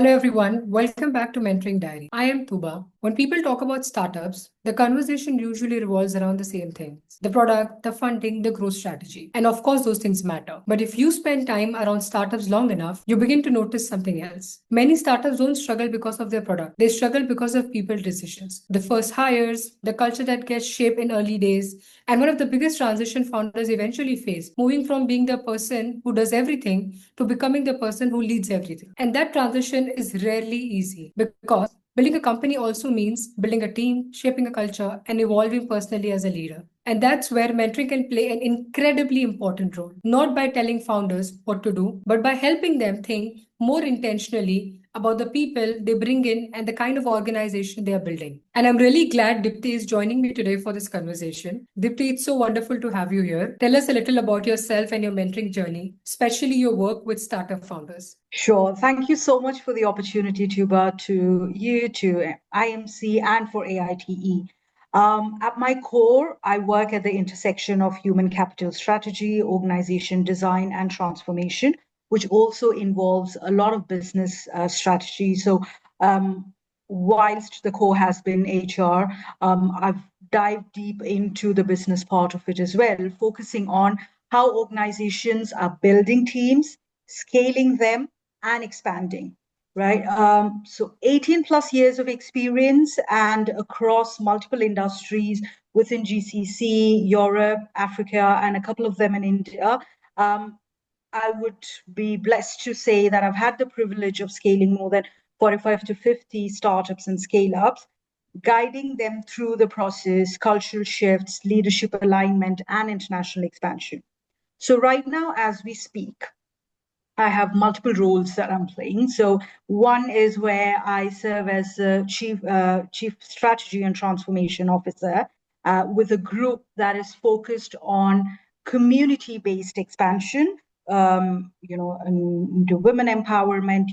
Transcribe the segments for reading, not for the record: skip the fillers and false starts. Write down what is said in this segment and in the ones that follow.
Hello everyone, welcome back to Mentoring Diary. I am Tuba. When people talk about startups, the conversation usually revolves around the same things: the product, the funding, the growth strategy. And of course, those things matter. But if you spend time around startups long enough, you begin to notice something else. Many startups don't struggle because of their product, they struggle because of people decisions. The first hires, the culture that gets shaped in early days, and one of the biggest transition founders eventually face, moving from being the person who does everything to becoming the person who leads everything. And that transition is rarely easy because building a company also means building a team, shaping a culture, and evolving personally as a leader. And that's where mentoring can play an incredibly important role, not by telling founders what to do, but by helping them think more intentionally about the people they bring in and the kind of organization they are building. And I'm really glad Dipti is joining me today for this conversation. Dipti, it's so wonderful to have you here. Tell us a little about yourself and your mentoring journey, especially your work with startup founders. Sure. Thank you so much for the opportunity, Tuba, to you, to IMC, and for AITE. At my core, I work at the intersection of human capital strategy, organization design, and transformation, which also involves a lot of business strategy. So, whilst the core has been HR, I've dived deep into the business part of it as well, focusing on how organizations are building teams, scaling them, and expanding, right? So 18 plus years of experience and across multiple industries within GCC, Europe, Africa, and a couple of them in India. I would be blessed to say that I've had the privilege of scaling more than 45 to 50 startups and scale ups, guiding them through the process, cultural shifts, leadership alignment, and international expansion. So, right now, as we speak, I have multiple roles that I'm playing. So one is where I serve as a chief strategy and transformation officer with a group that is focused on community-based expansion, into women empowerment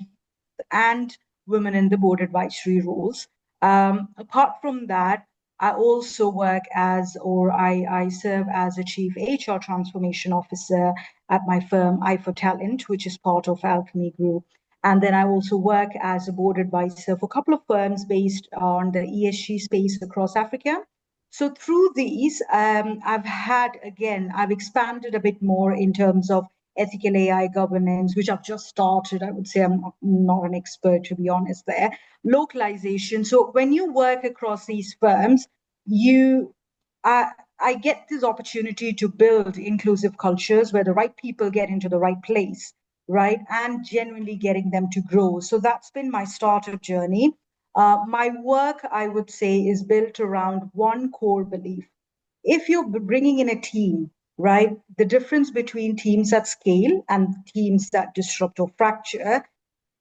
and women in the board advisory roles. Apart from that, I also work as, or I serve as a chief HR transformation officer at my firm, I for Talent, which is part of Alchemy Group. And then I also work as a board advisor for a couple of firms based on the ESG space across Africa. So through these, I've expanded a bit more in terms of ethical AI governance, which I've just started. I would say I'm not an expert, to be honest, there. Localization. So when you work across these firms, you I get this opportunity to build inclusive cultures where the right people get into the right place, right? And genuinely getting them to grow. So that's been my startup journey. My work, I would say, is built around one core belief. If you're bringing in a team, right, the difference between teams that scale and teams that disrupt or fracture,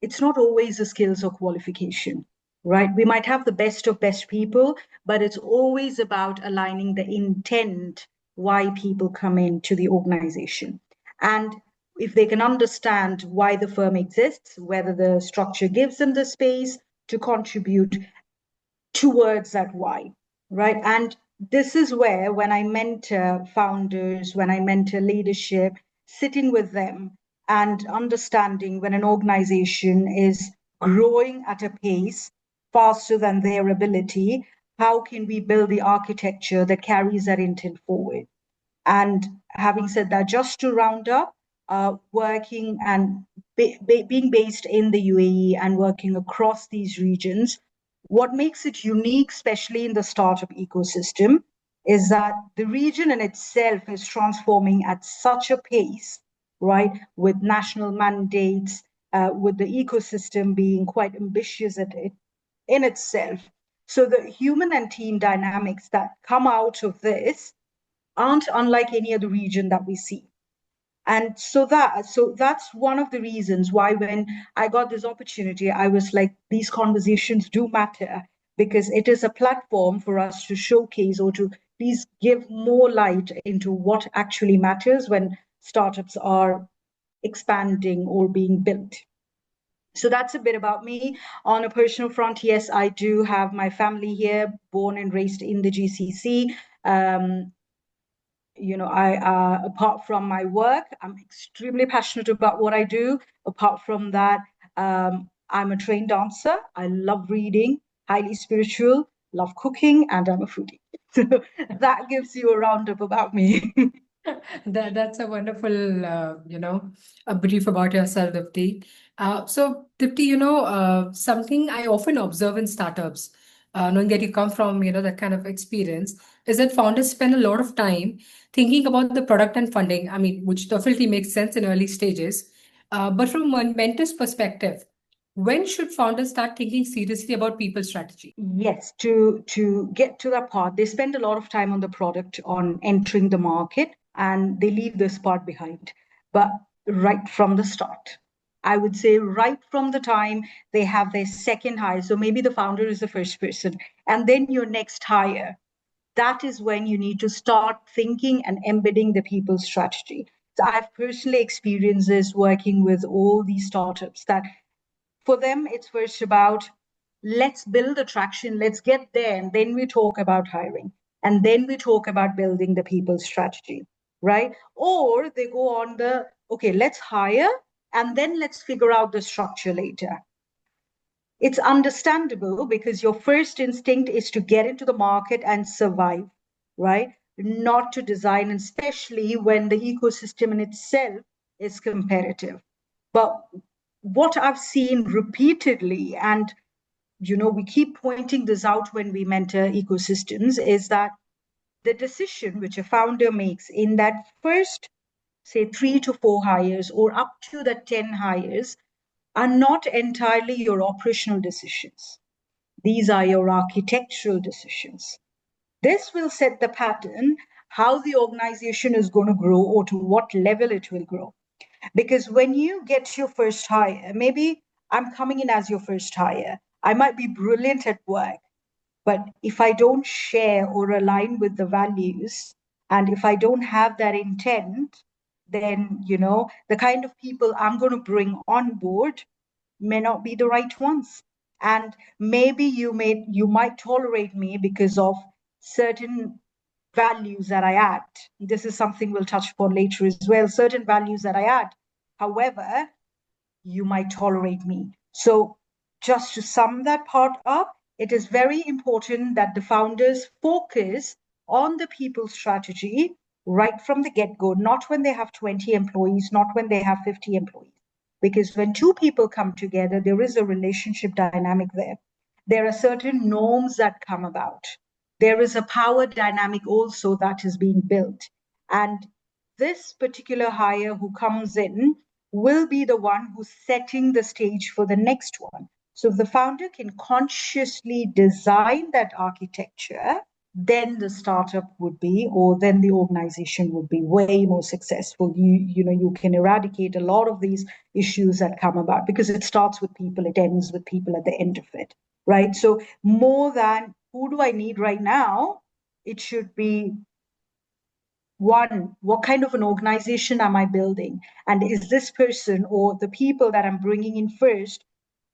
it's not always the skills or qualification, right? We might have the best of best people, but it's always about aligning the intent why people come into the organization. And if they can understand why the firm exists, whether the structure gives them the space to contribute towards that why, right? And this is where, when I mentor founders, when I mentor leadership, sitting with them and understanding when an organization is growing at a pace faster than their ability, how can we build the architecture that carries that intent forward? And having said that, just to round up, working and being based in the UAE and working across these regions, what makes it unique, especially in the startup ecosystem, is that the region in itself is transforming at such a pace, right? With national mandates, with the ecosystem being quite ambitious in itself. So the human and team dynamics that come out of this aren't unlike any other region that we see. And that's one of the reasons why, when I got this opportunity, I was like, these conversations do matter, because it is a platform for us to showcase or to please give more light into what actually matters when startups are expanding or being built. So that's a bit about me. On a personal front, yes, I do have my family here, born and raised in the GCC. I apart from my work, I'm extremely passionate about what I do. Apart from that, I'm a trained dancer. I love reading, highly spiritual, love cooking, and I'm a foodie. So that gives you a roundup about me. That's a wonderful, a brief about yourself, Dipti. So, Dipti, something I often observe in startups, knowing that you come from, that kind of experience, is that founders spend a lot of time thinking about the product and funding. I mean, which definitely makes sense in early stages. But from a mentor's perspective, when should founders start thinking seriously about people strategy? Yes, to get to that part, they spend a lot of time on the product, on entering the market, and they leave this part behind. But right from the start, I would say right from the time they have their second hire, so maybe the founder is the first person, and then your next hire, that is when you need to start thinking and embedding the people strategy. So I've personally experienced this working with all these startups that for them, it's first about let's build attraction, let's get there, and then we talk about hiring. And then we talk about building the people strategy, right? Or they go on the, okay, let's hire and then let's figure out the structure later. It's understandable because your first instinct is to get into the market and survive, right? Not to design, and especially when the ecosystem in itself is competitive. But what I've seen repeatedly, and we keep pointing this out when we mentor ecosystems, is that the decision which a founder makes in that first, say, 3 to 4 hires or up to the 10 hires are not entirely your operational decisions. These are your architectural decisions. This will set the pattern how the organization is going to grow or to what level it will grow. Because when you get your first hire, maybe I'm coming in as your first hire, I might be brilliant at work, but if I don't share or align with the values, and if I don't have that intent, then, the kind of people I'm going to bring on board may not be the right ones. And maybe you might tolerate me because of certain values that I add. This is something we'll touch upon later as well. Certain values that I add. However, you might tolerate me. So, just to sum that part up, it is very important that the founders focus on the people strategy right from the get go, not when they have 20 employees, not when they have 50 employees. Because when two people come together, there is a relationship dynamic there. There are certain norms that come about. There is a power dynamic also that is being built. And this particular hire who comes in will be the one who's setting the stage for the next one. So if the founder can consciously design that architecture, then the startup would be, or then the organization would be way more successful. You can eradicate a lot of these issues that come about because it starts with people, it ends with people at the end of it, right? So more than who do I need right now, it should be one, what kind of an organization am I building? And is this person or the people that I'm bringing in first,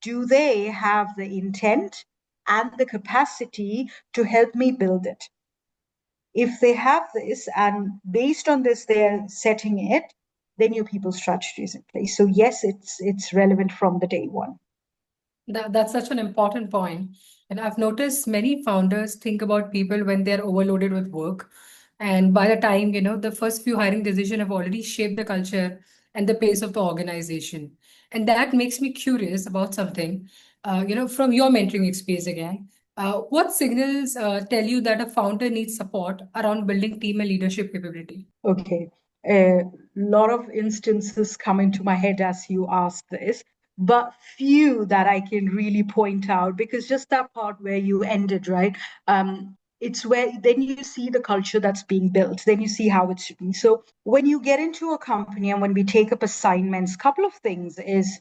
do they have the intent and the capacity to help me build it? If they have this, and based on this, they're setting it, then your people strategy is in place. So yes, it's relevant from the day one. That's such an important point. And I've noticed many founders think about people when they're overloaded with work. And by the time, the first few hiring decisions have already shaped the culture and the pace of the organization. And that makes me curious about something, from your mentoring experience again. What signals tell you that a founder needs support around building team and leadership capability? Okay. A lot of instances come into my head as you ask this, but few that I can really point out because just that part where you ended, right? It's where then you see the culture that's being built, then you see how it should be. So when you get into a company and when we take up assignments, couple of things is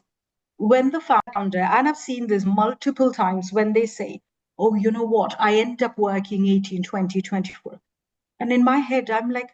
when the founder, and I've seen this multiple times when they say, oh, you know what, I end up working 18, 20, 24. And in my head, I'm like,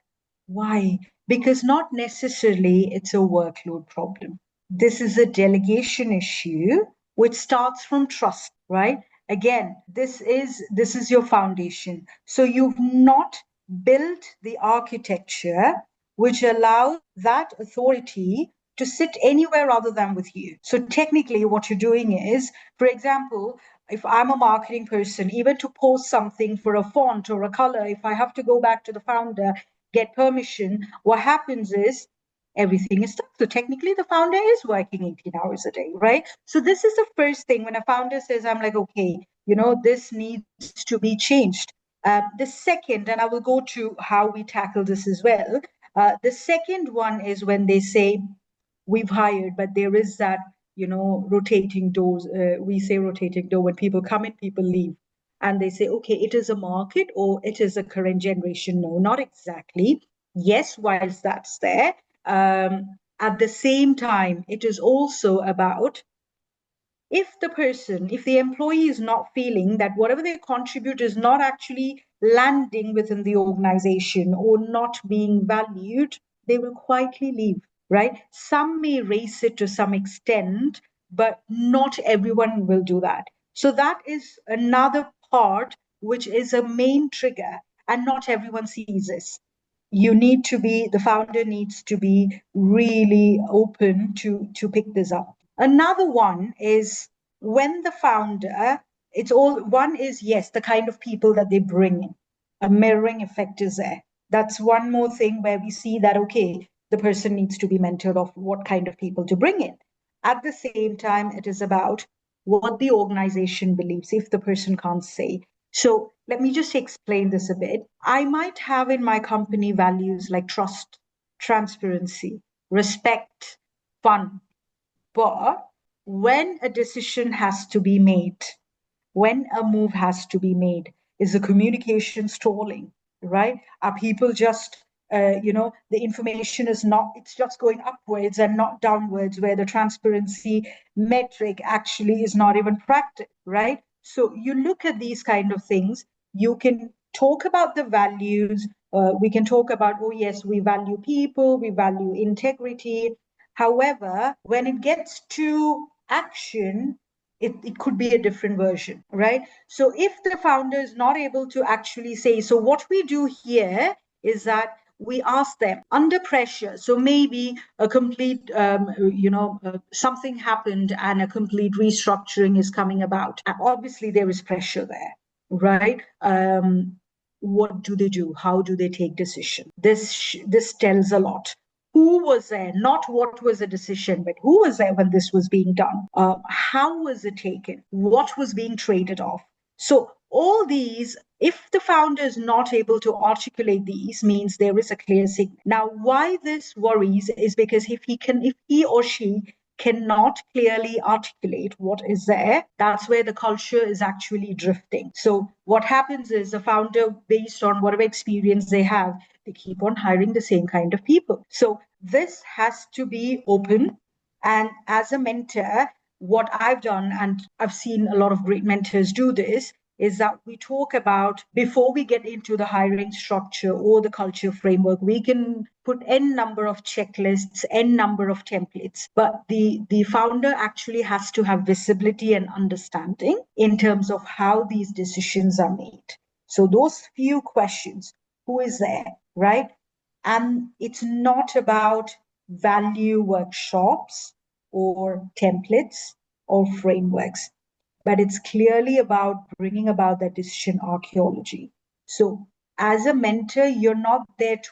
why? Because not necessarily it's a workload problem. This is a delegation issue which starts from trust, right? Again, this is your foundation. So you've not built the architecture which allows that authority to sit anywhere other than with you. So technically, what you're doing is, for example, if I'm a marketing person, even to post something for a font or a color, if I have to go back to the founder, get permission, what happens is everything is done. So technically, the founder is working 18 hours a day, right? So this is the first thing when a founder says, I'm like, okay, this needs to be changed. The second, and I will go to how we tackle this as well. The second one is when they say, we've hired, but there is that, rotating doors. We say rotating door when people come in, people leave. And they say, okay, it is a market or it is a current generation. No, not exactly. Yes, whilst that's there. At the same time, it is also about if the employee is not feeling that whatever they contribute is not actually landing within the organization or not being valued, they will quietly leave, right? Some may raise it to some extent, but not everyone will do that. So that is another part which is a main trigger, and not everyone sees this. The founder needs to be really open to pick this up. Another one is when the founder, it's all one is, yes, the kind of people that they bring in. A mirroring effect is there. That's one more thing where we see that, okay, the person needs to be mentored of what kind of people to bring in. At the same time, it is about what the organization believes if the person can't say. So let me just explain this a bit. I might have in my company values like trust, transparency, respect, fun, but when a decision has to be made, when a move has to be made, is the communication stalling, right? Are people just, the information is not, it's just going upwards and not downwards, where the transparency metric actually is not even practiced, right? So you look at these kind of things, you can talk about the values. We can talk about, oh, yes, we value people, we value integrity. However, when it gets to action, it could be a different version, right? So if the founder is not able to actually say, so what we do here is that we ask them under pressure. So maybe a complete, something happened and a complete restructuring is coming about. And obviously, there is pressure there, right? What do they do? How do they take decision? This tells a lot. Who was there? Not what was the decision, but who was there when this was being done? How was it taken? What was being traded off? So all these, if the founder is not able to articulate these, means there is a clear signal. Now, why this worries is because if he or she cannot clearly articulate what is there, that's where the culture is actually drifting. So what happens is the founder, based on whatever experience they have, they keep on hiring the same kind of people. So this has to be open. And as a mentor, what I've done, and I've seen a lot of great mentors do this, is that we talk about, before we get into the hiring structure or the culture framework, we can put n number of checklists, n number of templates, but the founder actually has to have visibility and understanding in terms of how these decisions are made. So those few questions, who is there, right? And it's not about value workshops or templates or frameworks, but it's clearly about bringing about that decision archaeology. So as a mentor, you're not there to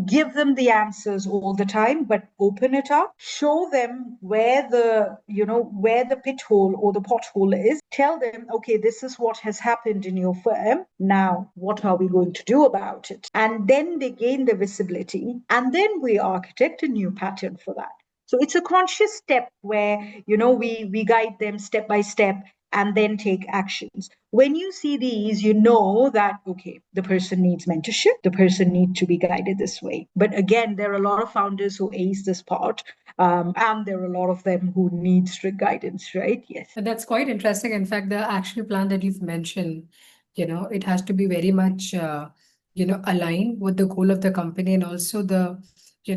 give them the answers all the time, but open it up, show them where the pit hole or the pothole is, tell them, okay, this is what has happened in your firm, now what are we going to do about it? And then they gain the visibility, and then we architect a new pattern for that. So it's a conscious step where, we guide them step by step and then take actions. When you see these, you know that, okay, the person needs mentorship, the person needs to be guided this way. But again, there are a lot of founders who ace this part, and there are a lot of them who need strict guidance, right? Yes. That's quite interesting. In fact, the action plan that you've mentioned, it has to be very much, aligned with the goal of the company, and also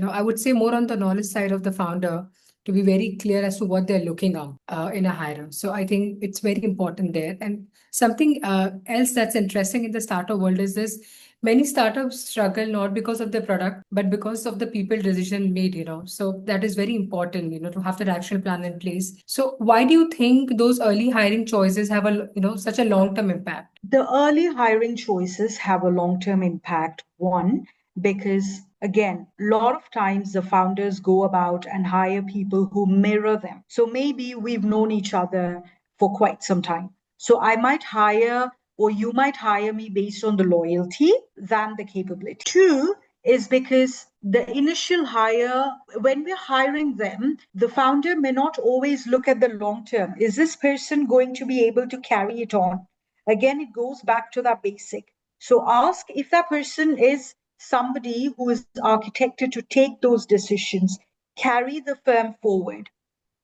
I would say more on the knowledge side of the founder, to be very clear as to what they're looking out in a hire. So I think it's very important there. And something else that's interesting in the startup world is this, Many startups struggle not because of the product, but because of the people decision made. So that is very important, to have that action plan in place. So why do you think those early hiring choices have such a long-term impact? The early hiring choices have a long term impact. One, because again, a lot of times the founders go about and hire people who mirror them. So maybe we've known each other for quite some time. So I might hire, or you might hire me based on the loyalty than the capability. Two is because the initial hire, when we're hiring them, the founder may not always look at the long term. Is this person going to be able to carry it on? Again, it goes back to that basic. So ask if that person is somebody who is architected to take those decisions, carry the firm forward,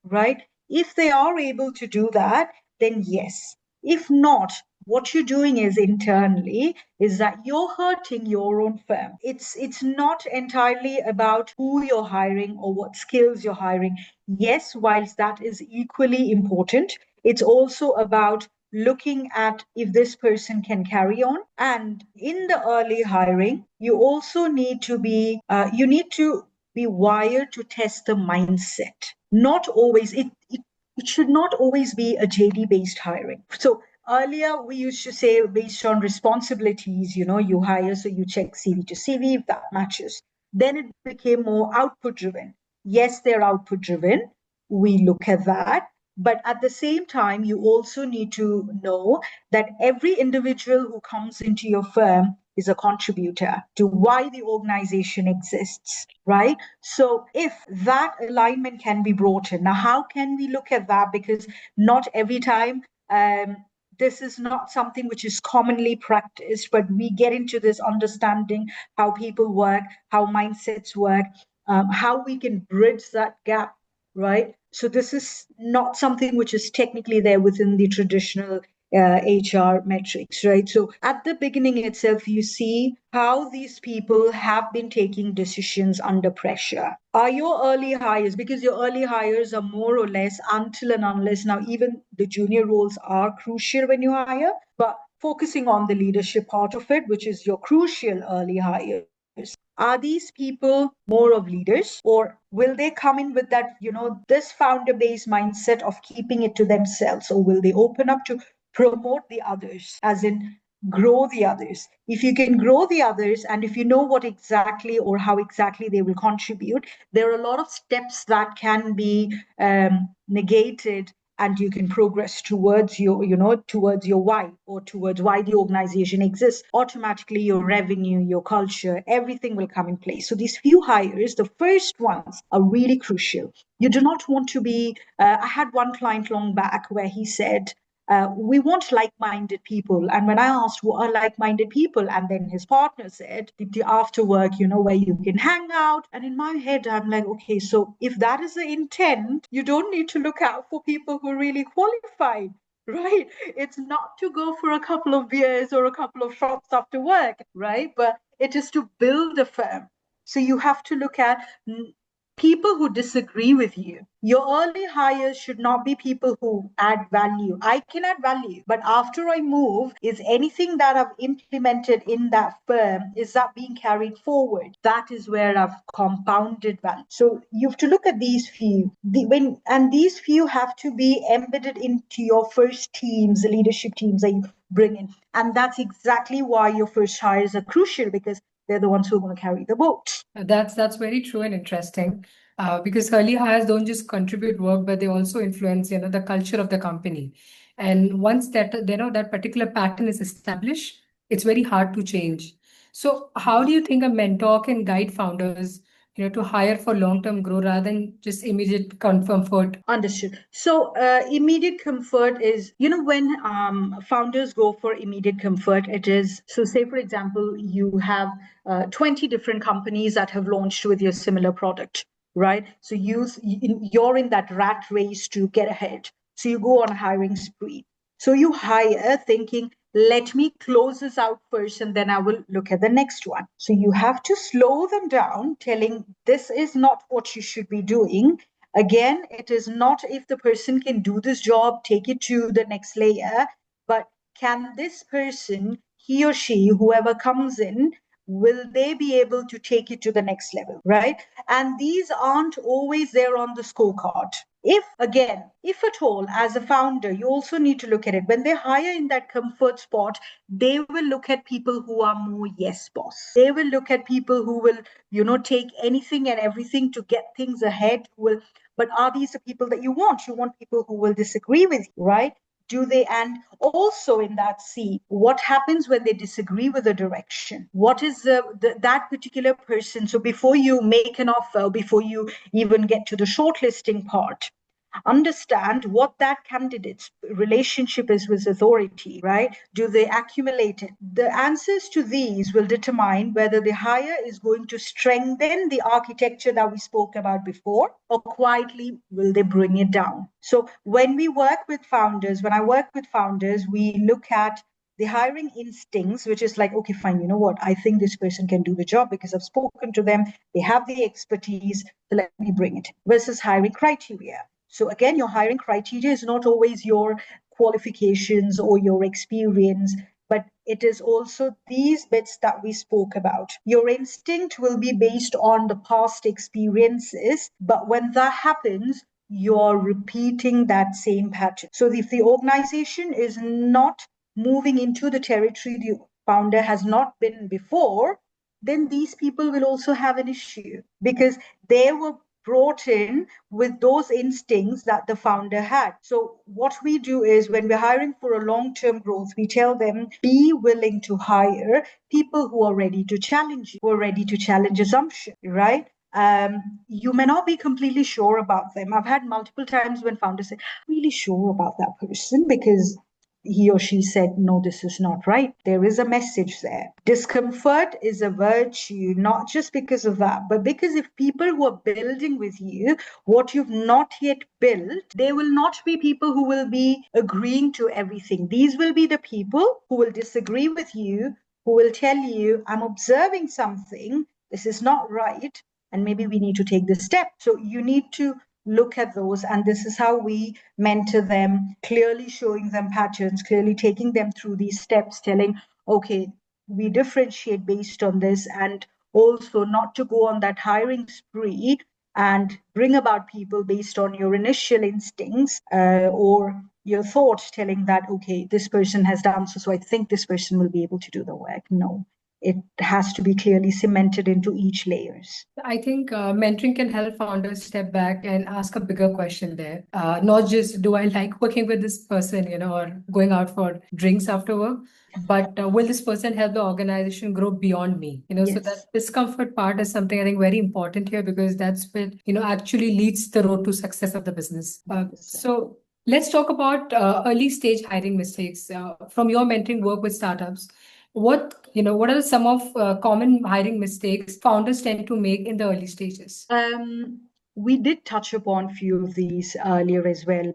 right? If they are able to do that, then yes. If not, what you're doing is internally is that you're hurting your own firm. It's not entirely about who you're hiring or what skills you're hiring. Yes, whilst that is equally important, it's also about looking at if this person can carry on. And in the early hiring, you also need to be wired to test the mindset. Not always, it should not always be a JD based hiring. So earlier we used to say based on responsibilities, you hire, so you check CV to CV if that matches. Then it became more output driven. Yes, they're output driven. We look at that. But at the same time, you also need to know that every individual who comes into your firm is a contributor to why the organization exists, right? So if that alignment can be brought in, now how can we look at that? Because not every time this is not something which is commonly practiced, but we get into this understanding how people work, how mindsets work, how we can bridge that gap, right? So this is not something which is technically there within the traditional HR metrics, right? So at the beginning itself, you see how these people have been taking decisions under pressure. Are your early hires, because your early hires are more or less until and unless, now even the junior roles are crucial when you hire, but focusing on the leadership part of it, which is your crucial early hires. Are these people more of leaders, or will they come in with that, this founder based mindset of keeping it to themselves, or will they open up to promote the others, as in grow the others? If you can grow the others, and if you know what exactly or how exactly they will contribute, there are a lot of steps that can be negated, and you can progress towards your why, or towards why the organization exists. Automatically your revenue, your culture, everything will come in place. So these few hires, the first ones, are really crucial. You do not want to be I had one client long back where he said, we want like-minded people. And when I asked what are like-minded people, and then his partner said, the after work, where you can hang out. And in my head, I'm like, okay, so if that is the intent, you don't need to look out for people who are really qualified. Right? It's not to go for a couple of beers or a couple of shots after work, right? But it is to build a firm. So you have to look at people who disagree with you. Your early hires should not be people who add value. I can add value, but after I move, is anything that I've implemented in that firm, is that being carried forward? That is where I've compounded value. So you have to look at these few. And these few have to be embedded into your first teams, the leadership teams that you bring in. And that's exactly why your first hires are crucial, because they're the ones who are going to carry the boat. That's very true and interesting. Because early hires don't just contribute work, but they also influence, the culture of the company. And once that particular pattern is established, it's very hard to change. So how do you think a mentor can guide founders, to hire for long-term growth rather than just immediate comfort? Understood. So, immediate comfort is, when founders go for immediate comfort, it is, so say, for example, you have 20 different companies that have launched with your similar product, right? So, you're in that rat race to get ahead. So, you go on a hiring spree. So, you hire thinking, let me close this out first and then I will look at the next one. So, you have to slow them down, telling this is not what you should be doing. Again, it is not if the person can do this job, take it to the next layer, but can this person he or she, whoever comes in, will they be able to take it to the next level, right? And these aren't always there on the scorecard. If, again, if at all, as a founder, you also need to look at it. When they hire in that comfort spot, they will look at people who are more yes boss. They will look at people who will, take anything and everything to get things ahead. But are these the people that you want? You want people who will disagree with you, right? Do they? And also in that see what happens when they disagree with the direction. What is that particular person? So before you make an offer, before you even get to the shortlisting part, understand what that candidate's relationship is with authority, right? Do they accumulate it? The answers to these will determine whether the hire is going to strengthen the architecture that we spoke about before, or quietly will they bring it down. So when I work with founders, we look at the hiring instincts, which is like, okay, fine, you know what? I think this person can do the job because I've spoken to them, they have the expertise, so let me bring it, versus hiring criteria. So again, your hiring criteria is not always your qualifications or your experience, but it is also these bits that we spoke about. Your instinct will be based on the past experiences, but when that happens, you're repeating that same pattern. So if the organization is not moving into the territory the founder has not been before, then these people will also have an issue because they were brought in with those instincts that the founder had. So, what we do is when we're hiring for a long term growth, we tell them be willing to hire people who are ready to challenge you, who are ready to challenge assumption, right? You may not be completely sure about them. I've had multiple times when founders say, really sure about that person because he or she said, no, this is not right. There is a message there. Discomfort is a virtue, not just because of that, but because if people who are building with you what you've not yet built, they will not be people who will be agreeing to everything. These will be the people who will disagree with you, who will tell you, I'm observing something, this is not right, and maybe we need to take this step. So you need to look at those, and this is how we mentor them, clearly showing them patterns, clearly taking them through these steps, telling, okay, we differentiate based on this, and also not to go on that hiring spree and bring about people based on your initial instincts or your thoughts telling that, okay, this person has done so I think this person will be able to do the work. No, it has to be clearly cemented into each layers. I think mentoring can help founders step back and ask a bigger question there. Not just do I like working with this person, or going out for drinks after work, but will this person help the organization grow beyond me? So Yes. that discomfort part is something I think very important here because that's what, actually leads the road to success of the business. So let's talk about early stage hiring mistakes from your mentoring work with startups. What are some of common hiring mistakes founders tend to make in the early stages? We did touch upon a few of these earlier as well,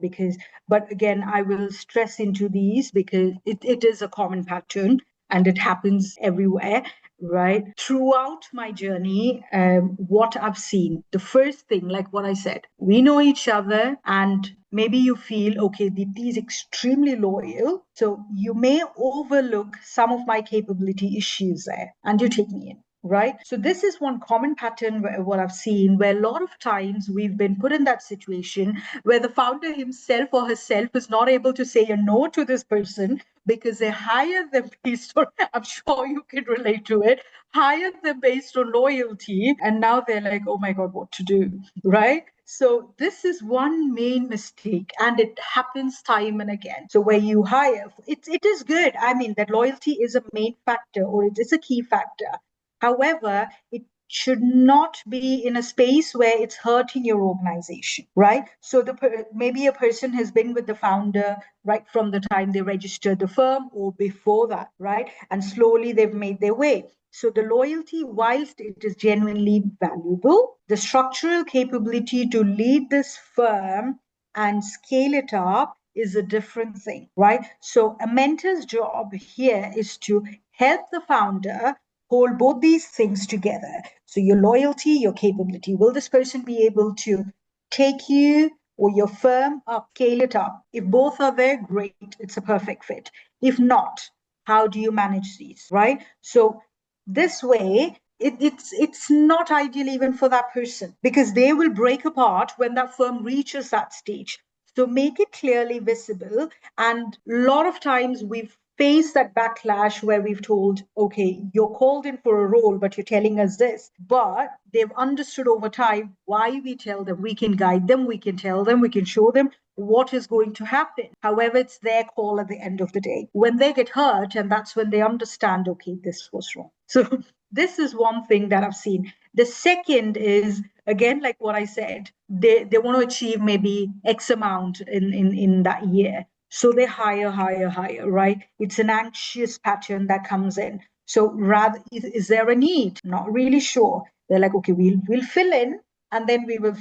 but again, I will stress into these because it is a common pattern and it happens everywhere, right? Throughout my journey, what I've seen, the first thing, like what I said, we know each other and maybe you feel, okay, Deepti is extremely loyal. So you may overlook some of my capability issues there and you take me in. Right. So this is one common pattern what I've seen where a lot of times we've been put in that situation where the founder himself or herself is not able to say a no to this person because they hire them based on, I'm sure you can relate to it, hire them based on loyalty. And now they're like, oh my God, what to do? Right. So this is one main mistake and it happens time and again. So where you hire, it is good. I mean, that loyalty is a main factor or it is a key factor. However, it should not be in a space where it's hurting your organization, right? So maybe a person has been with the founder right from the time they registered the firm or before that, right? And slowly they've made their way. So the loyalty, whilst it is genuinely valuable, the structural capability to lead this firm and scale it up is a different thing, right? So a mentor's job here is to help the founder hold both these things together. So your loyalty, your capability. Will this person be able to take you or your firm up, scale it up? If both are there, great. It's a perfect fit. If not, How do you manage these, right? So this way, it's not ideal even for that person, because they will break apart when that firm reaches that stage. So make it clearly visible. And a lot of times we've faced that backlash where we've told, okay, you're called in for a role, but you're telling us this. But they've understood over time why we tell them. We can guide them, we can tell them, we can show them what is going to happen. However, it's their call at the end of the day. When they get hurt, and that's when they understand, okay, this was wrong. So this is one thing that I've seen. The second is, again, like what I said, they want to achieve maybe X amount in that year. So they hire, right? It's an anxious pattern that comes in. So rather, is there a need? Not really sure. They're like, okay, we'll fill in, and then we will,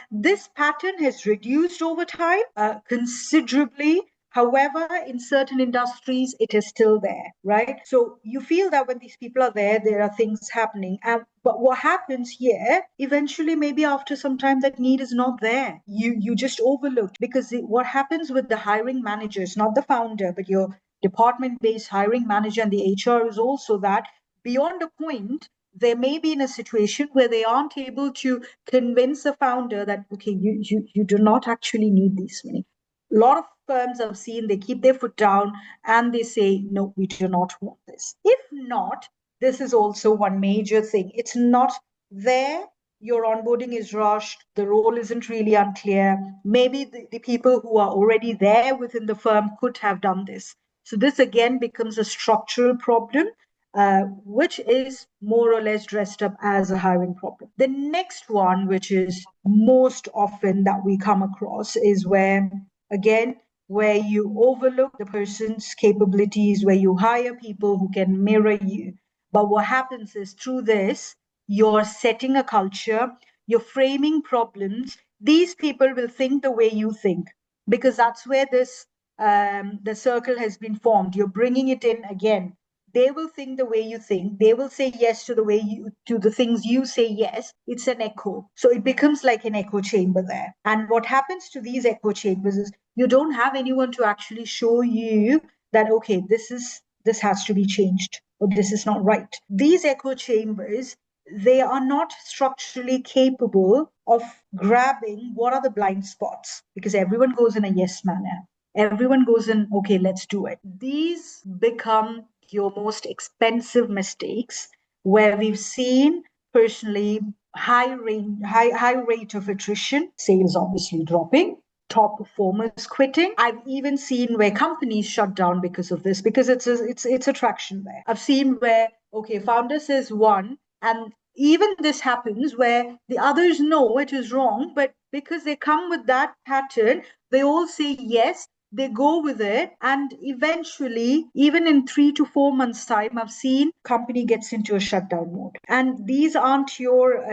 this pattern has reduced over time considerably. However, in certain industries, it is still there, right? So you feel that when these people are there are things happening. But what happens here, eventually, maybe after some time, that need is not there. You just overlooked, because what happens with the hiring managers, not the founder, but your department-based hiring manager and the HR, is also that beyond a point, they may be in a situation where they aren't able to convince the founder that, okay, you do not actually need these money. A lot of firms I've seen, they keep their foot down and they say, no, we do not want this. If not, this is also one major thing. It's not there. Your onboarding is rushed. The role isn't really unclear. Maybe the people who are already there within the firm could have done this. So this again becomes a structural problem, which is more or less dressed up as a hiring problem. The next one, which is most often that we come across, is where, again, where you overlook the person's capabilities, where you hire people who can mirror you. But what happens is, through this, you're setting a culture, you're framing problems. These people will think the way you think, because that's where the circle has been formed. You're bringing it in again. They will think the way you think. They will say yes to the things you say yes. It's an echo. So it becomes like an echo chamber there. And what happens to these echo chambers is, you don't have anyone to actually show you that, okay, this has to be changed, or this is not right. These echo chambers, they are not structurally capable of grabbing what are the blind spots, because everyone goes in a yes manner. Everyone goes in, okay, let's do it. These become your most expensive mistakes, where we've seen personally high rate of attrition, sales obviously dropping, top performers quitting. I've even seen where companies shut down because of this, because it's attraction there. I've seen where, okay, founder says one, and even this happens where the others know it is wrong, but because they come with that pattern, they all say yes, they go with it, and eventually, even in 3 to 4 months time, I've seen company gets into a shutdown mode. And these aren't your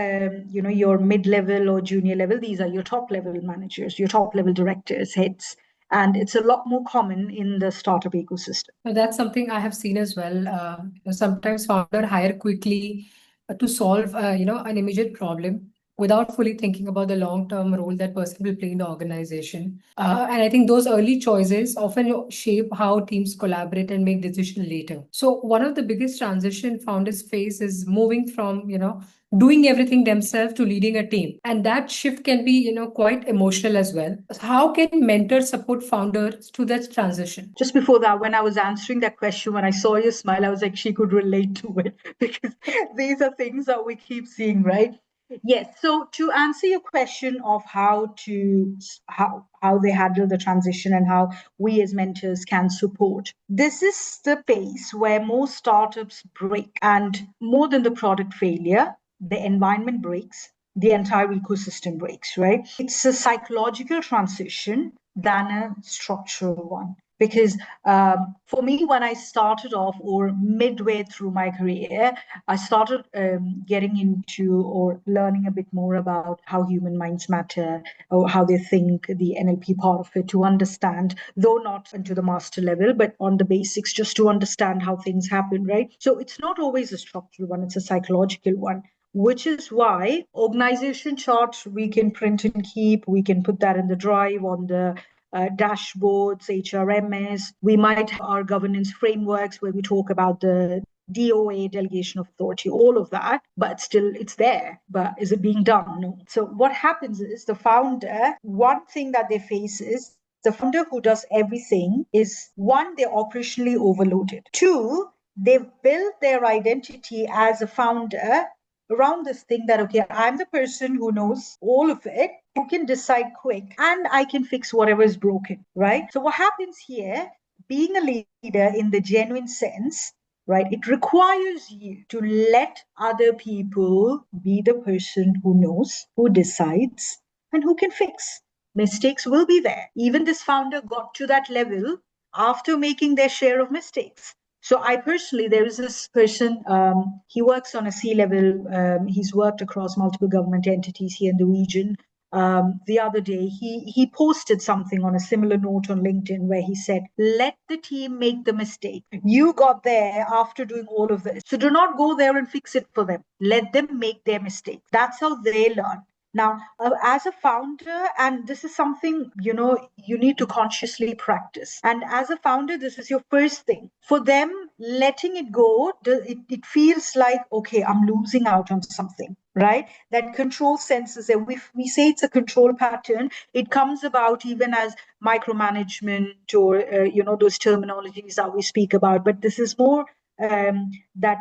mid-level or junior level. These are your top level managers, your top level directors, heads, and it's a lot more common in the startup ecosystem. That's something I have seen as well. Sometimes founder hire quickly to solve, an immediate problem without fully thinking about the long-term role that person will play in the organization. And I think those early choices often shape how teams collaborate and make decisions later. So one of the biggest transition founders face is moving from, doing everything themselves to leading a team. And that shift can be, quite emotional as well. How can mentors support founders to that transition? Just before that, when I was answering that question, when I saw your smile, I was like, she could relate to it, because these are things that we keep seeing, right? Yes. So to answer your question of how they handle the transition and how we as mentors can support, this is the pace where most startups break, and more than the product failure, the environment breaks, the entire ecosystem breaks, right? It's a psychological transition than a structural one. Because for me, when I started off, or midway through my career, I started getting into or learning a bit more about how human minds matter, or how they think, the NLP part of it, to understand, though not into the master level, but on the basics, just to understand how things happen, right? So it's not always a structural one, it's a psychological one, which is why organization charts we can print and keep, we can put that in the drive, on the dashboards, HRMS. We might have our governance frameworks where we talk about the DOA, delegation of authority, all of that, but still it's there. But is it being done? No. So what happens is the founder, one thing that they face is the founder who does everything is one, they're operationally overloaded. Two, they've built their identity as a founder around this thing that, okay, I'm the person who knows all of it, who can decide quick, and I can fix whatever is broken, right? So what happens here, being a leader in the genuine sense, right, it requires you to let other people be the person who knows, who decides, and who can fix. Mistakes will be there. Even this founder got to that level after making their share of mistakes. So I personally, there is this person, he works on a C-level, he's worked across multiple government entities here in the region. The other day, he posted something on a similar note on LinkedIn where he said, let the team make the mistake. You got there after doing all of this. So do not go there and fix it for them. Let them make their mistake. That's how they learn. Now, as a founder, and this is something, you need to consciously practice. And as a founder, this is your first thing. For them, letting it go, it feels like, okay, I'm losing out on something, right? That control senses, and we say it's a control pattern, it comes about even as micromanagement or, those terminologies that we speak about. But this is more that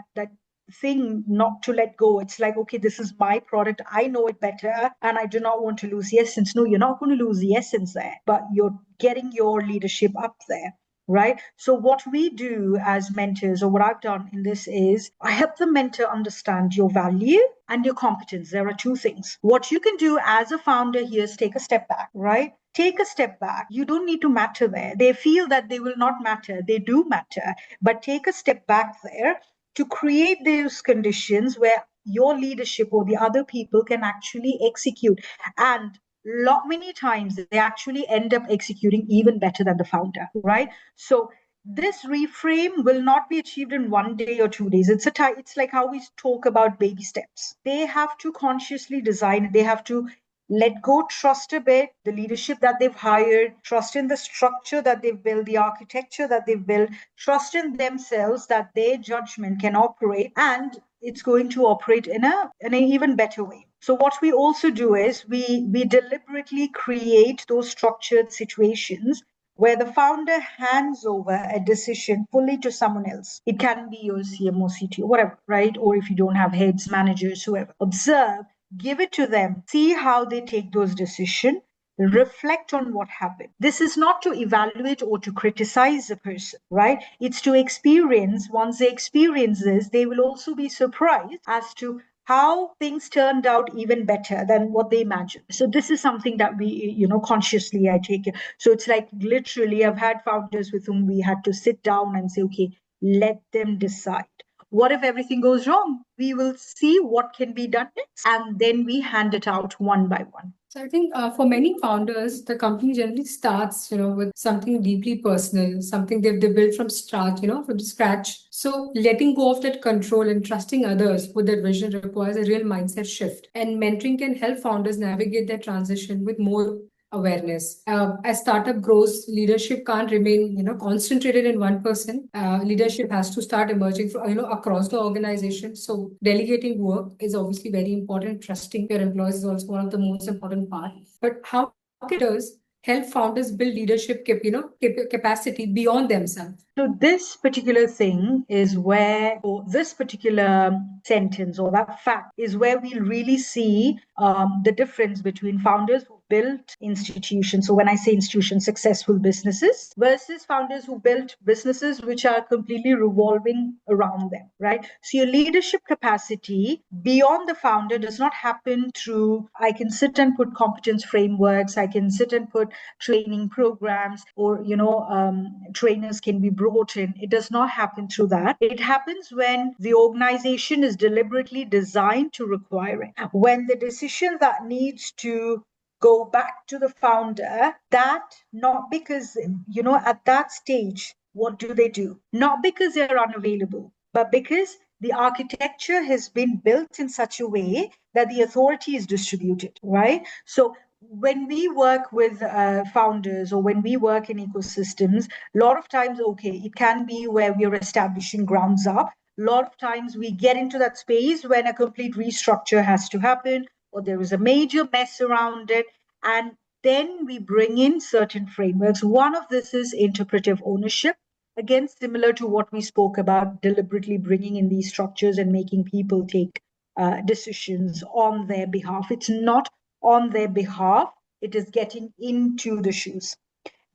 thing not to let go. It's like, okay, this is my product, I know it better, and I do not want to lose the essence. No, you're not going to lose the essence there, but you're getting your leadership up there, right? So what we do as mentors, or what I've done in this, is I help the mentor understand your value and your competence. There are two things. What you can do as a founder here is take a step back, right? Take a step back. You don't need to matter there. They feel that they will not matter. They do matter. But take a step back there to create those conditions where your leadership or the other people can actually execute. And many times they actually end up executing even better than the founder, right? So this reframe will not be achieved in 1 day or 2 days. It's like how we talk about baby steps. They have to consciously design it. They have to let go, trust a bit the leadership that they've hired, trust in the structure that they've built, the architecture that they've built, trust in themselves that their judgment can operate, and it's going to operate in an even better way. So what we also do is we deliberately create those structured situations where the founder hands over a decision fully to someone else. It can be your CMO, CTO, whatever, right? Or if you don't have heads, managers, whoever. Observe, give it to them, see how they take those decisions, reflect on what happened. This is not to evaluate or to criticize a person, right? It's to experience. Once they experience this, they will also be surprised as to how things turned out even better than what they imagined. So this is something that we, consciously I take it. So it's like literally I've had founders with whom we had to sit down and say, okay, let them decide. What if everything goes wrong? We will see what can be done next, and then we hand it out one by one. So I think for many founders, the company generally starts, with something deeply personal, something they built from start, from scratch. So letting go of that control and trusting others with that vision requires a real mindset shift. And mentoring can help founders navigate that transition with more awareness. As startup grows, leadership can't remain, concentrated in one person. Leadership has to start emerging from, across the organization. So delegating work is obviously very important. Trusting your employees is also one of the most important part. But how can leaders help founders build leadership, capacity beyond themselves? So this particular thing is where, or this particular sentence or that fact is where we'll really see the difference between founders who built institutions. So when I say institutions, successful businesses versus founders who built businesses which are completely revolving around them, right? So your leadership capacity beyond the founder does not happen through, I can sit and put competence frameworks, I can sit and put training programs, or, trainers can be brought in. It does not happen through that. It happens when the organization is deliberately designed to require it. When the decision that needs to go back to the founder, that not because, at that stage, what do they do? Not because they're unavailable, but because the architecture has been built in such a way that the authority is distributed, right? So when we work with founders or when we work in ecosystems, a lot of times, okay, it can be where we're establishing grounds up. A lot of times we get into that space when a complete restructure has to happen or there is a major mess around it. And then we bring in certain frameworks. One of this is interpretive ownership. Again, similar to what we spoke about, deliberately bringing in these structures and making people take decisions on their behalf. It's not on their behalf, it is getting into the shoes.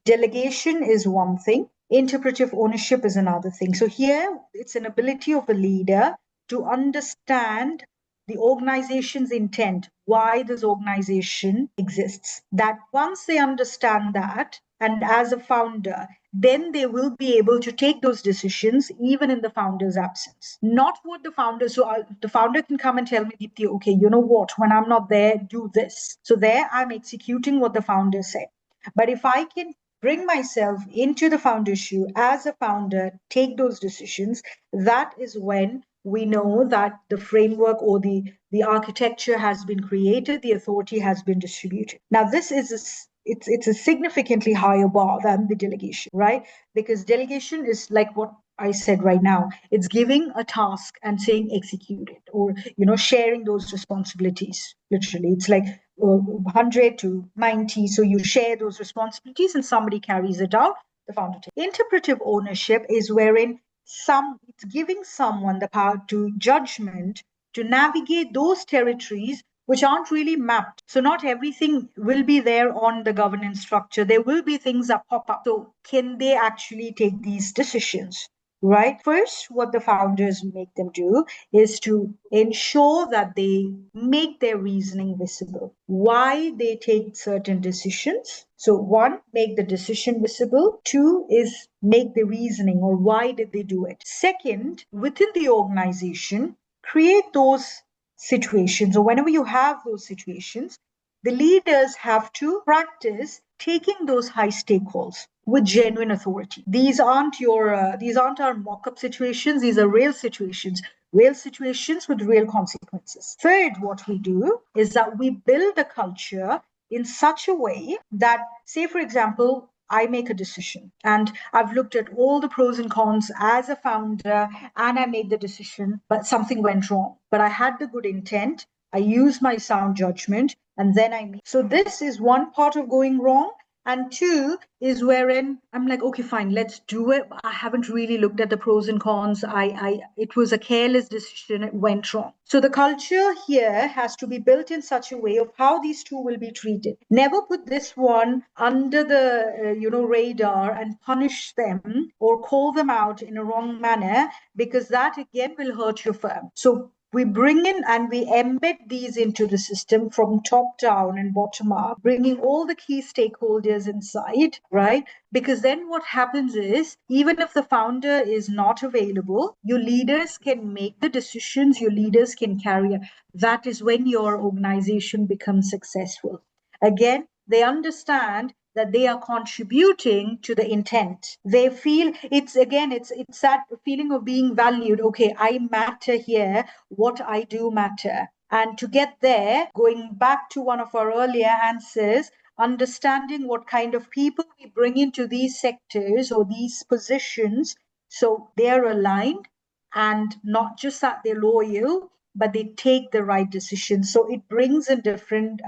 Delegation is one thing, interpretive ownership is another thing. So here it's an ability of a leader to understand the organization's intent, why this organization exists. That once they understand that, and as a founder, then they will be able to take those decisions even in the founder's absence. Not what the founder, so the founder can come and tell me, Deepti, okay, you know what, when I'm not there, do this. So there I'm executing what the founder said. But if I can bring myself into the founder's shoe as a founder, take those decisions, that is when we know that the framework or the architecture has been created, the authority has been distributed. Now, this is it's a significantly higher bar than the delegation, right? Because delegation is like what I said right now. It's giving a task and saying execute it, or sharing those responsibilities. Literally, it's like 100 to 90. So you share those responsibilities and somebody carries it out. The founder takes. Interpretive ownership is wherein it's giving someone the power to judgment to navigate those territories which aren't really mapped. So not everything will be there on the governance structure. There will be things that pop up. So can they actually take these decisions? Right? First, what the founders make them do is to ensure that they make their reasoning visible. Why they take certain decisions. So, one, make the decision visible. Two is make the reasoning or why did they do it. Second, within the organization, create those situations, or whenever you have those situations, the leaders have to practice taking those high stake calls with genuine authority. These aren't our mock-up situations. These are real situations with real consequences. Third, what we do is that we build a culture in such a way that, say, for example, I make a decision and I've looked at all the pros and cons as a founder and I made the decision, but something went wrong. But I had the good intent. I used my sound judgment and then I made. So this is one part of going wrong. And two is wherein I'm like, okay, fine, let's do it. I haven't really looked at the pros and cons. It was a careless decision. It went wrong. So the culture here has to be built in such a way of how these two will be treated. Never put this one under the radar and punish them or call them out in a wrong manner, because that again will hurt your firm. So we bring in and we embed these into the system from top down and bottom up, bringing all the key stakeholders inside, right? Because then what happens is, even if the founder is not available, your leaders can make the decisions, your leaders can carry out. That is when your organization becomes successful. Again, they understand that they are contributing to the intent. They feel it's that feeling of being valued. Okay, I matter here, what I do matter. And to get there, going back to one of our earlier answers, understanding what kind of people we bring into these sectors or these positions so they're aligned, and not just that they're loyal, but they take the right decision. So it brings in different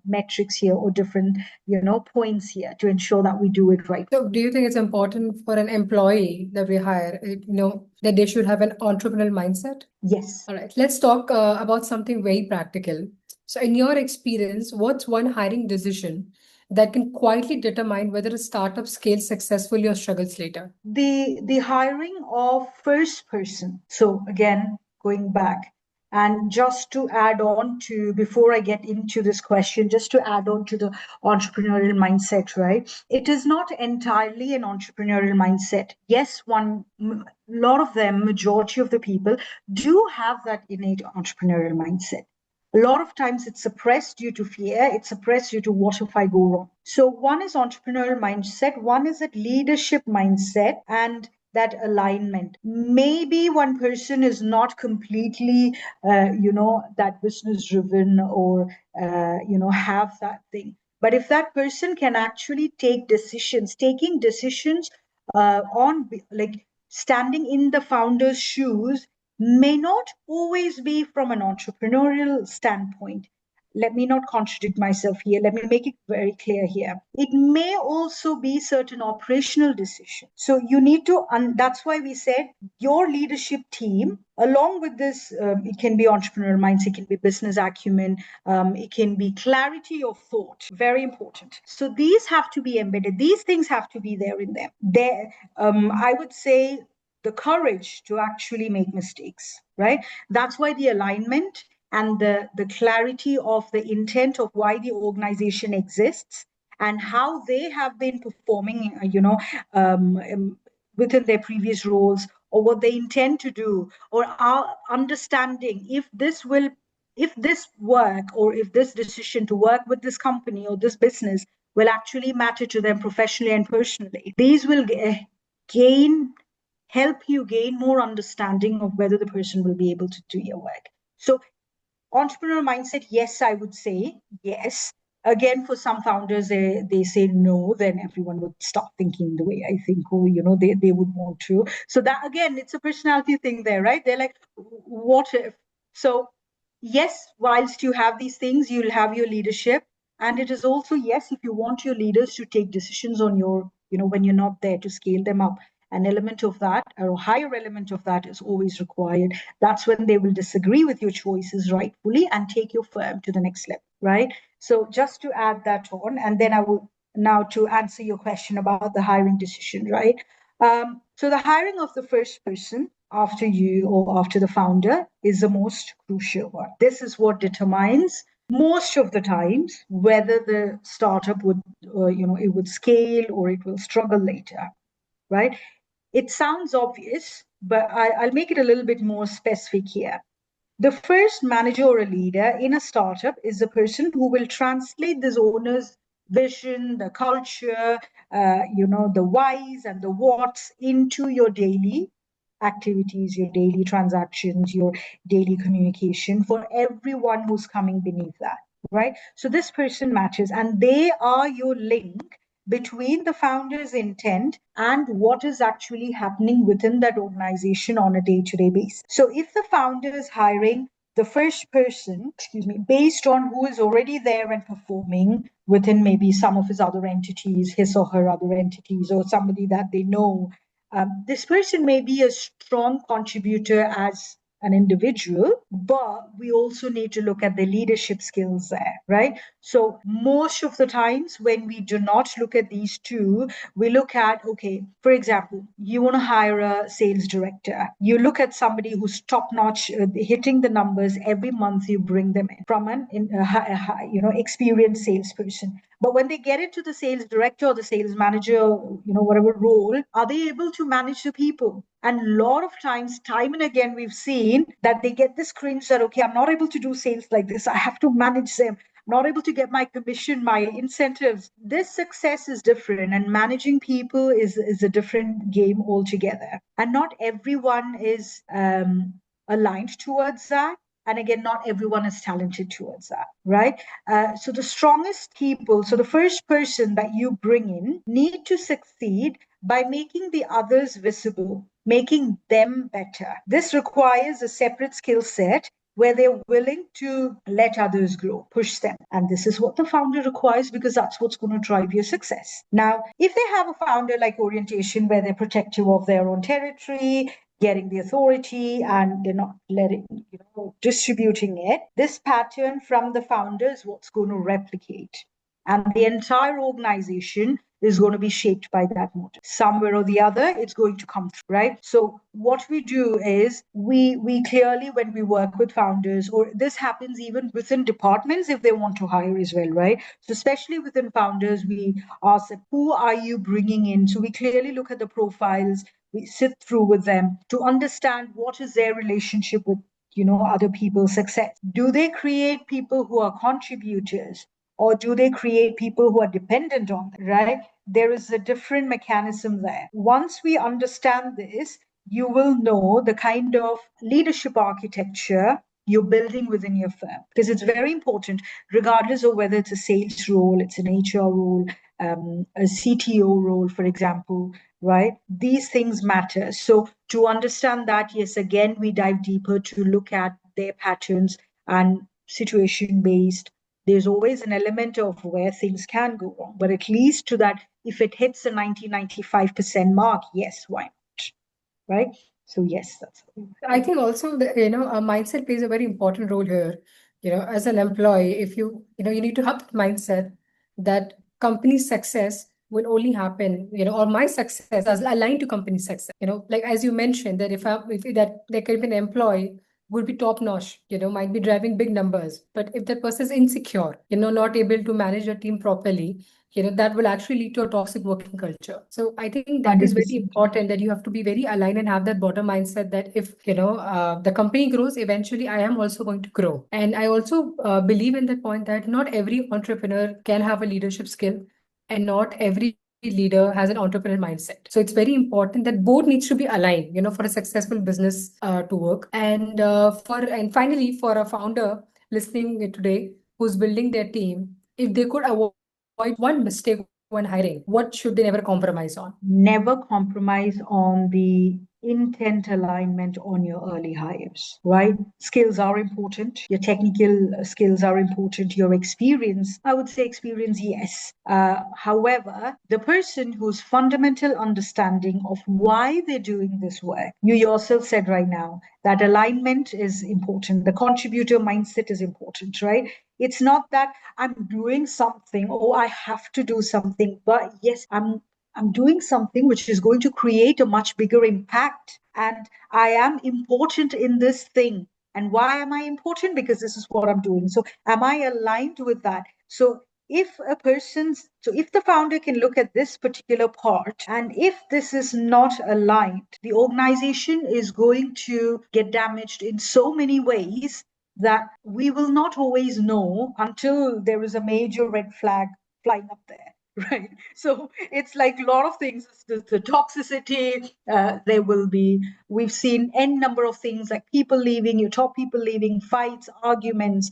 metrics here, or different, points here to ensure that we do it right. So, do you think it's important for an employee that we hire, that they should have an entrepreneurial mindset? Yes. All right, let's talk about something very practical. So, in your experience, what's one hiring decision that can quietly determine whether a startup scales successfully or struggles later? The hiring of first person. So again, going back, and just to add on to, before I get into this question, just to add on to the entrepreneurial mindset, right? It is not entirely an entrepreneurial mindset. Yes, lot of them, majority of the people do have that innate entrepreneurial mindset. A lot of times it's suppressed due to fear, it's suppressed due to what if I go wrong. So one is entrepreneurial mindset, one is that leadership mindset, and that alignment. Maybe one person is not completely, that business driven, or, have that thing. But if that person can actually take decisions, taking decisions on like standing in the founder's shoes may not always be from an entrepreneurial standpoint. Let me not contradict myself here. Let me make it very clear here. It may also be certain operational decisions. So you need to, that's why we said your leadership team, along with this, it can be entrepreneurial mindset, it can be business acumen, it can be clarity of thought, very important. So these have to be embedded. These things have to be there in them. There, I would say the courage to actually make mistakes, right? That's why the alignment and the clarity of the intent of why the organization exists and how they have been performing, within their previous roles, or what they intend to do, or are understanding if this work or if this decision to work with this company or this business will actually matter to them professionally and personally. These will gain help you gain more understanding of whether the person will be able to do your work. So entrepreneurial mindset, yes, I would say yes. Again, for some founders, they say no, then everyone would stop thinking the way I think, or they would want to. So that again, it's a personality thing there, right? They're like, what if? So yes, whilst you have these things, you'll have your leadership. And it is also, yes, if you want your leaders to take decisions on your, when you're not there to scale them up, an element of that, or a higher element of that, is always required. That's when they will disagree with your choices rightfully and take your firm to the next level, right? So just to add that on, and then I will now to answer your question about the hiring decision, right? So the hiring of the first person after you or after the founder is the most crucial one. This is what determines most of the times whether the startup would, it would scale or it will struggle later, right? It sounds obvious, but I'll make it a little bit more specific here. The first manager or a leader in a startup is the person who will translate this owner's vision, the culture, the whys and the whats into your daily activities, your daily transactions, your daily communication for everyone who's coming beneath that, right? So this person matches, and they are your link between the founder's intent and what is actually happening within that organization on a day-to-day basis. So if the founder is hiring the first person, based on who is already there and performing within maybe some of his other entities, his or her other entities, or somebody that they know, this person may be a strong contributor as an individual, but we also need to look at the leadership skills there, right? So most of the times when we do not look at these two, we look at, okay, for example, you want to hire a sales director. You look at somebody who's top notch, hitting the numbers every month you bring them in from an experienced salesperson. But when they get into the sales director or the sales manager, whatever role, are they able to manage the people? And a lot of times, time and again, we've seen that they get this cringe that, okay, I'm not able to do sales like this. I have to manage them. Not able to get my commission, my incentives. This success is different, and managing people is a different game altogether. And not everyone is aligned towards that. And again, not everyone is talented towards that, right? So the strongest people, so the first person that you bring in, need to succeed by making the others visible, making them better. This requires a separate skill set where they're willing to let others grow, push them. And this is what the founder requires, because that's what's going to drive your success. Now, if they have a founder like orientation where they're protective of their own territory, getting the authority, and they're not letting, distributing it, this pattern from the founder is what's going to replicate. And the entire organization is going to be shaped by that motive. Somewhere or the other, it's going to come through, right? So what we do is we clearly, when we work with founders, or this happens even within departments if they want to hire as well, right? So especially within founders, we ask them, who are you bringing in? So we clearly look at the profiles, we sit through with them to understand what is their relationship with other people's success. Do they create people who are contributors, or do they create people who are dependent on them, right? There is a different mechanism there. Once we understand this, you will know the kind of leadership architecture you're building within your firm, because it's very important, regardless of whether it's a sales role, it's an HR role, a CTO role, for example, right? These things matter. So to understand that, yes, again, we dive deeper to look at their patterns and situation based. There's always an element of where things can go wrong, but at least to that, if it hits the 90-95% mark, yes, why not? Right? So yes, that's. I think also the, a mindset plays a very important role here. As an employee, if you need to have that mindset that company success will only happen, or my success as aligned to company success. Like as you mentioned, that if that there can be an employee would be top notch, might be driving big numbers, but if that person is insecure, not able to manage a team properly, that will actually lead to a toxic working culture. So I think that is very 100%. important, that you have to be very aligned and have that bottom mindset that if the company grows, eventually I am also going to grow. And I also believe in that point that not every entrepreneur can have a leadership skill, and not every leader has an entrepreneurial mindset. So it's very important that both needs to be aligned, for a successful business to work. And finally, for a founder listening today who's building their team, if they could avoid one mistake when hiring, what should they never compromise on? Never compromise on the intent alignment on your early hires, right? Skills are important. Your technical skills are important. Your experience, I would say experience, yes. However, the person whose fundamental understanding of why they're doing this work, you yourself said right now, that alignment is important. The contributor mindset is important, right? It's not that I'm doing something, oh, I have to do something, but yes, I'm doing something which is going to create a much bigger impact. And I am important in this thing. And why am I important? Because this is what I'm doing. So am I aligned with that? So if the founder can look at this particular part, and if this is not aligned, the organization is going to get damaged in so many ways that we will not always know until there is a major red flag flying up there. Right. So it's like a lot of things. The toxicity, there will be, we've seen n number of things like people leaving, your top people leaving, fights, arguments,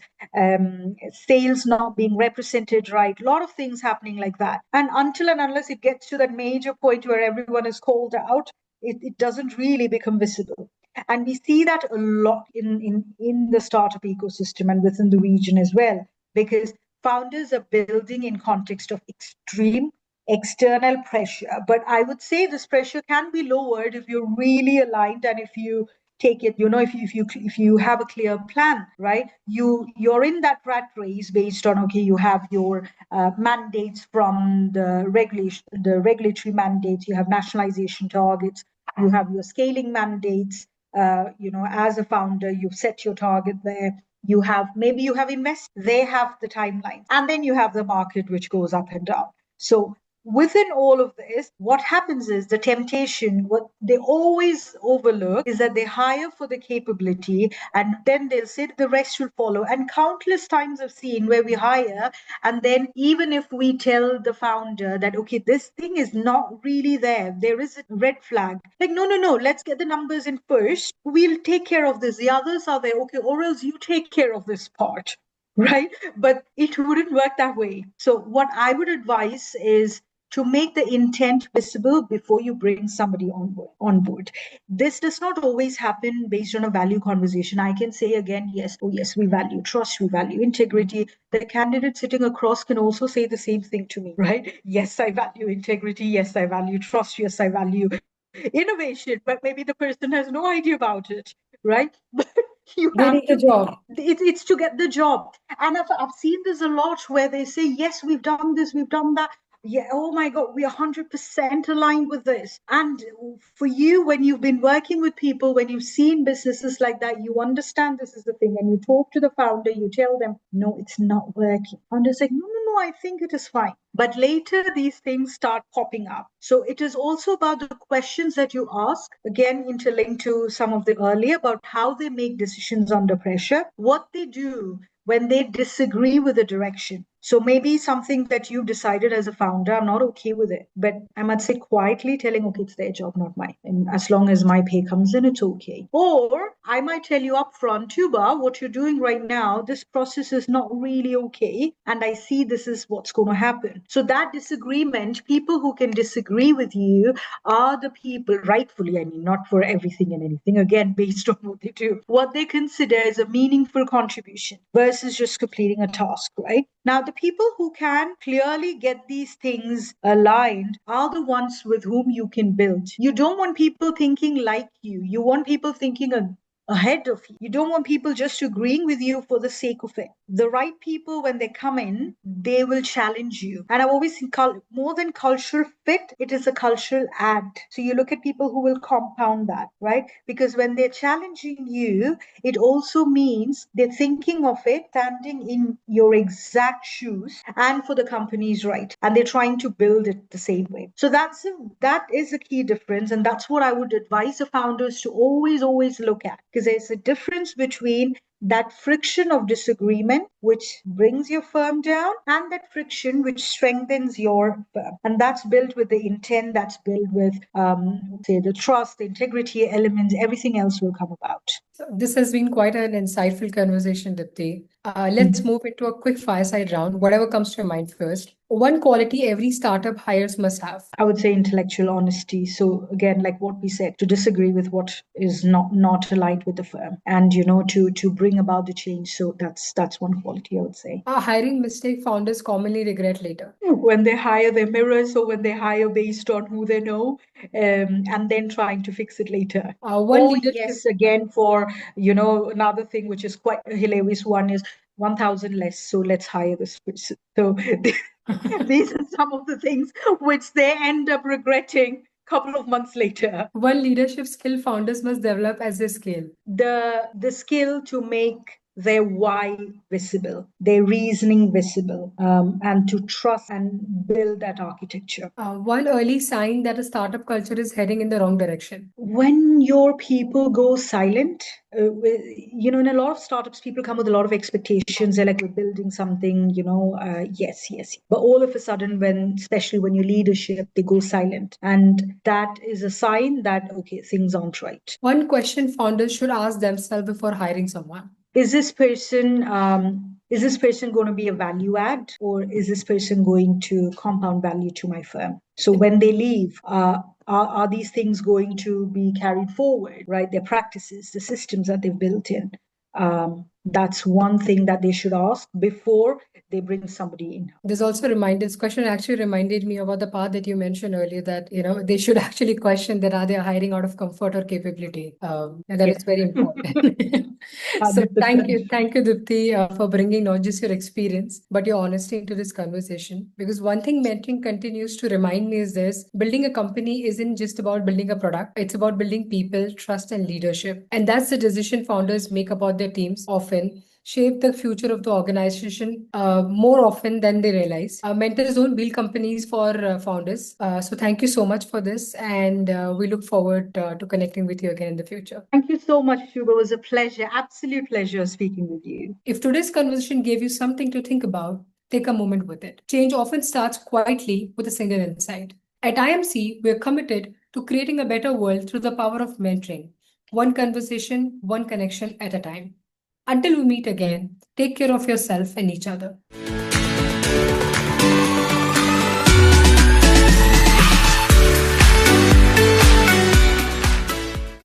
sales not being represented right, a lot of things happening like that. And until and unless it gets to that major point where everyone is called out, it doesn't really become visible. And we see that a lot in the startup ecosystem and within the region as well, because founders are building in context of extreme external pressure. But I would say this pressure can be lowered if you're really aligned, and if you take it, if you have a clear plan, right? You're in that rat race based on, okay, you have your mandates from the regulatory mandates, you have nationalization targets, you have your scaling mandates. As a founder, you've set your target there. You have invest, they have the timeline, and then you have the market which goes up and down. So within all of this, what happens is the temptation, what they always overlook is that they hire for the capability, and then they'll say the rest will follow. And countless times I've seen where we hire, and then even if we tell the founder that, okay, this thing is not really there is a red flag, like, no, let's get the numbers in first, we'll take care of this, the others are there, okay, or else you take care of this part. Right? But it wouldn't work that way. So what I would advise is to make the intent visible before you bring somebody on board. This does not always happen based on a value conversation. I can say again, yes, oh yes, we value trust, we value integrity. The candidate sitting across can also say the same thing to me, right? Yes, I value integrity. Yes, I value trust. Yes, I value innovation, but maybe the person has no idea about it, right? But you They have need a to, job. it's to get the job. And I've seen this a lot where they say, yes, we've done this, we've done that. Yeah, oh my God, we are 100% aligned with this. And for you, when you've been working with people, when you've seen businesses like that, you understand this is the thing. And you talk to the founder, you tell them, no, it's not working. And they're like, no, I think it is fine. But later, these things start popping up. So it is also about the questions that you ask, again, interlinked to some of the earlier, about how they make decisions under pressure, what they do when they disagree with the direction. So maybe something that you've decided as a founder, I'm not okay with it, but I might say quietly telling, okay, it's their job, not mine. And as long as my pay comes in, it's okay. Or I might tell you upfront, Tuba, what you're doing right now, this process is not really okay. And I see this is what's going to happen. So that disagreement, people who can disagree with you are the people, rightfully, I mean, not for everything and anything, again, based on what they do, what they consider as a meaningful contribution versus just completing a task, right? Now, the people who can clearly get these things aligned are the ones with whom you can build. You don't want people thinking like you. You want people thinking ahead of you. You don't want people just agreeing with you for the sake of it. The right people, when they come in, they will challenge you. And I've always seen more than cultural fit, it is a cultural add. So you look at people who will compound that, right? Because when they're challenging you, it also means they're thinking of it, standing in your exact shoes and for the company's right. And they're trying to build it the same way. So that is a key difference. And that's what I would advise the founders to always look at. Because there's a difference between that friction of disagreement, which brings your firm down, and that friction which strengthens your firm. And that's built with the intent, that's built with, say, the trust, the integrity elements, everything else will come about. So this has been quite an insightful conversation, Dipti. Let's move into a quick fireside round, whatever comes to your mind first. One quality every startup hires must have. I would say intellectual honesty. So again, like what we said, to disagree with what is not aligned with the firm, and to bring about the change. So that's one quality I would say. A hiring mistake founders commonly regret later. When they hire their mirrors, or when they hire based on who they know, and then trying to fix it later. One Oh leadership. yes, again for another thing which is quite a hilarious one is 1,000 less, so let's hire this person. So these are some of the things which they end up regretting a couple of months later. One leadership skill founders must develop as they scale. The skill to make their why visible, their reasoning visible, and to trust and build that architecture. One early sign that a startup culture is heading in the wrong direction. When your people go silent, in a lot of startups, people come with a lot of expectations. They're like, we're building something, yes. But all of a sudden, especially when your leadership, they go silent. And that is a sign that, okay, things aren't right. One question founders should ask themselves before hiring someone. Is this person going to be a value add, or is this person going to compound value to my firm? So when they leave, are these things going to be carried forward, right? Their practices, the systems that they've built in. That's one thing that they should ask before they bring somebody in. This question actually reminded me about the part that you mentioned earlier, that they should actually question that are they hiring out of comfort or capability, and that is very important. So thank 100%. you, Dipti, for bringing not just your experience but your honesty into this conversation. Because one thing mentoring continues to remind me is this: building a company isn't just about building a product; it's about building people, trust, and leadership. And that's the decision founders make about their teams often shape the future of the organization more often than they realize. Mentors don't build companies for founders. So thank you so much for this, and we look forward to connecting with you again in the future. Thank you so much, Shuba. It was a pleasure, absolute pleasure speaking with you. If today's conversation gave you something to think about, take a moment with it. Change often starts quietly with a single insight. At IMC, we're committed to creating a better world through the power of mentoring, one conversation, one connection at a time. Until we meet again, take care of yourself and each other.